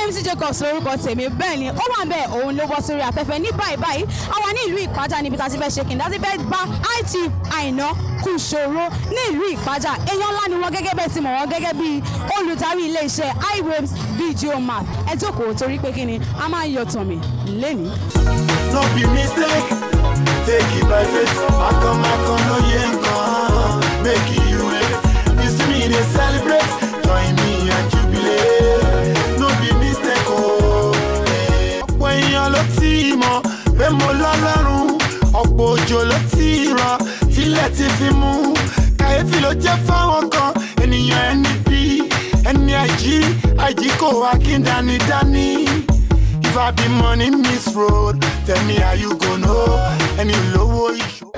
MC Jacobs lórúkọ tèmi bẹ́ẹ̀ ni Owambe òun ló bọ́ sórí afẹ́fẹ́ ní báyìí àwa ní ìlú Ìpájà níbi tá a ti fẹ́ ṣe kìndá ti fẹ́ bá Chief Àìná Kush ní ìlú Ìpájà èèyàn ńlá ni wọ́n gẹ́gẹ́ bẹ́ẹ̀ ti mọ̀ wọ́n gẹ́gẹ́ bí olùdarí iléeṣẹ́ iWaves video map ẹ jókòó torí pé kí ni a máa ń yọ tàn mí lẹ́ni. No be mistake, take it by faith. I come, no yen make you wait. You see me, they celebrate, join me and jubilate. No be mistake, oh. When you're lotimo, when mo lọ́lọ́run, ọ̀pọ̀ òjò ló ti rọ̀, tilẹ̀ ti fi mú. Kàyéfì ló jẹ́ fáwọn kan, ènìyàn ẹni bí, ẹni àjí kò wá kí n dání. If I be money miss road, tell me how you gon' know. And you low issue.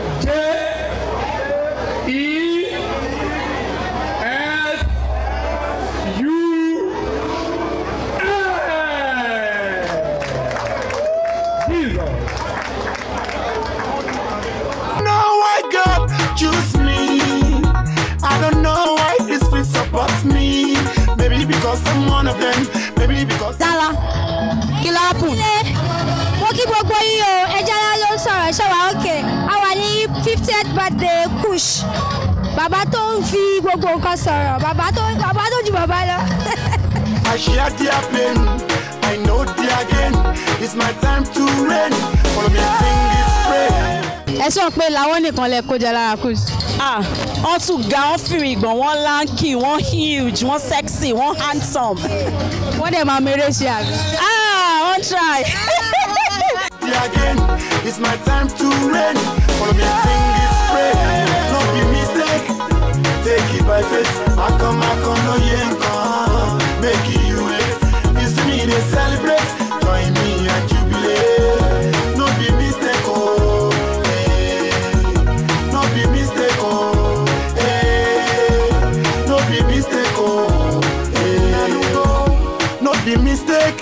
No, why God choose me? I don't know why this place supports me. Maybe because I'm one of them. Maybe because. Kí ló happen? Mo kí gbogbo yín o, ẹja ńlá ló ń sọ̀rọ̀ ṣọ́wà òkè. A wà ní 50th birthday Kush. Bàbá tó ń fi gbogbo nǹkan sọ̀rọ̀, bàbá tó ju bàbá lọ. I share their pain, I know their gain. It's my time to reign. Follow me, sing this prayer. Ẹ sọ pé làwọn nìkan lè kó jẹ lára Kush. Wọ́n tún ga, wọ́n fìrì ìgbọ̀n, wọ́n lanky, wọ́n huge, wọ́n sexy, wọ́n handsome. Wọ́n dẹ̀ máa mèrè ṣe àbí. Wọ́n try. Again, it's my time to reign. Follow me, sing this prayer. No be mistake, take it by faith. I come, no yen make you wait. You see me, they celebrate, join me and jubilate. No be mistake, oh, hey. No be mistake, oh, hey. No be mistake, oh, hey. No be mistake.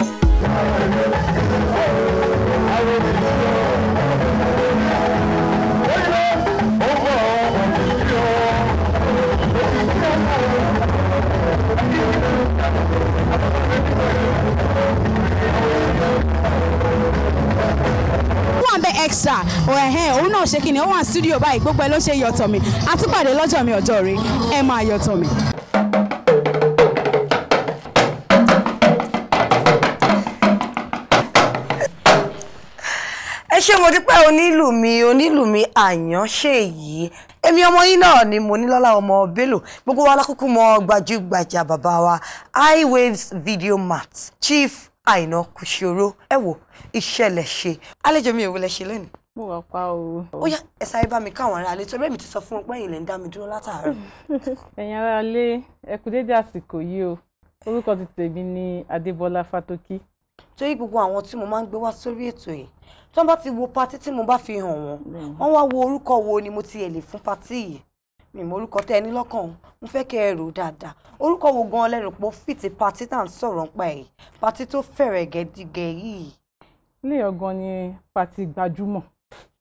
Extra òun náà ṣe kíni ó wà studio báyìí gbogbo ẹ ló ṣe yọ̀tọ̀ mi àtúpàdé lọ́jọ́ mi ọjọ́ rí ẹ máa yọ̀tọ̀ mi. ẹ ṣé mo dúpẹ́ onílù mi Àyànṣèyí èmi ọmọ yín náà ni mo ní lọ́lá ọmọ Bello gbogbo wa lákòókò mọ gbajúgbajà bàbá wa iWaves video mat Chief Àìná Kush ẹ wò ìṣẹ̀lẹ̀ ṣe àlejò mi ò wọlé ṣe lónìí. Mo wà pa o. Ó yá ẹ sáré bá mi káwọn ará ilé torí èmi ti sọ fún wọn pé ẹ̀yin lẹ ń dá mi dúró látàárọ̀. Ẹ̀yin ará ilé ẹ kú dédé àsìkò yìí o. Orúkọ ti tèmi ní Adébọ́lá Fátókí. Torí gbogbo àwọn tí mo máa ń gbé wá sórí ètò yìí tí wọ́n bá ti wo patí tí mo bá fi hàn wọ́n wá wo orúkọ wo ni mo ti lè fún patí yìí. Mi mọ orúkọ tẹ́ ẹ ní lọ́kàn mo fẹ́ kẹ́ ẹ rò dáadáa orúkọ wo gan lẹ́rù pé ó fìtì patí tá à ń sọ̀rọ̀ nípa ẹ̀ patí tó fẹ̀rẹ̀ gẹ̀dígẹ̀ yìí. Ilé ọ̀gán ni patí gbajúmọ̀.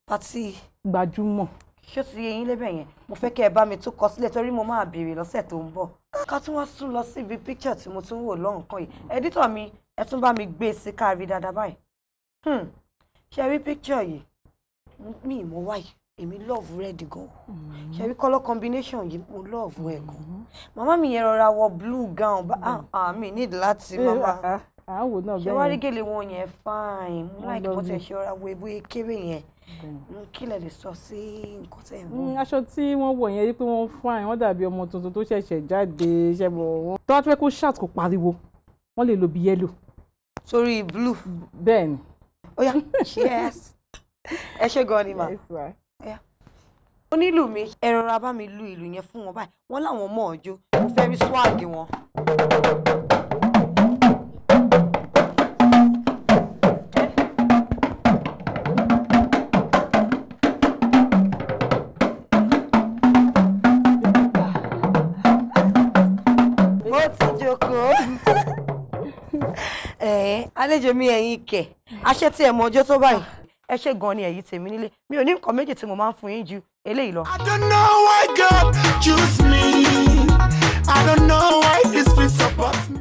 Patí gbajúmọ̀. Ṣé ti yẹ yín lébẹ̀ yẹn mo fẹ́ kẹ́ ẹ bá mi tún kọ sílẹ̀ torí mo máa béèrè lọ́sẹ̀ tó ń bọ̀. Ká tún wá sún lọ síbi picture tí mo tún wò lọ́nkàn yìí editor mi ẹ tún bá mi gbé sí káàrí dáadáa báyìí. Ṣé rí picture yìí mi mo wáyé èmi love red gan ṣe rí color combination yìí mo love ẹ gan màmá mi yẹn rọra wọ blue gown mi need láti mama àwò náà bẹ́ẹ̀ ṣe wá rí gèlè wọn yẹn fine mo like bó tẹ ṣe rọra wo ebó kéré yẹn kí lẹ lè sọ sí nǹkan tẹ ń wọ. Aṣọ tí wọ́n wọ̀ yẹn rí pé wọ́n fine wọ́n dàbí ọmọ tuntun tó ṣẹ̀ṣẹ̀ jáde ṣẹbọ wọn tó wá fẹ́ kó shout kó pariwo wọ́n lè lo bí yellow sórí blue bẹ́ẹ̀ ni. Ó yá cheers ẹ ṣe gan ni ma. Onílù mi ẹ rọra bá mi lu ìlù yẹn fún wọn báyìí wọ́n láwọn mọ̀ ọjọ́ mo fẹ́ rí swag wọn. Mo ti jókòó. Àlejò mi ẹ̀yin kẹ̀ aṣẹ́ tí ẹ mọ ọjọ́ tó báyìí ẹ ṣe gan ni ẹ̀yin tèmi nílé mi ò ní nǹkan méjì tí mo máa ń fún yín ju eléyìí lọ. I don't know why God choose me. I don't know why this place supports me.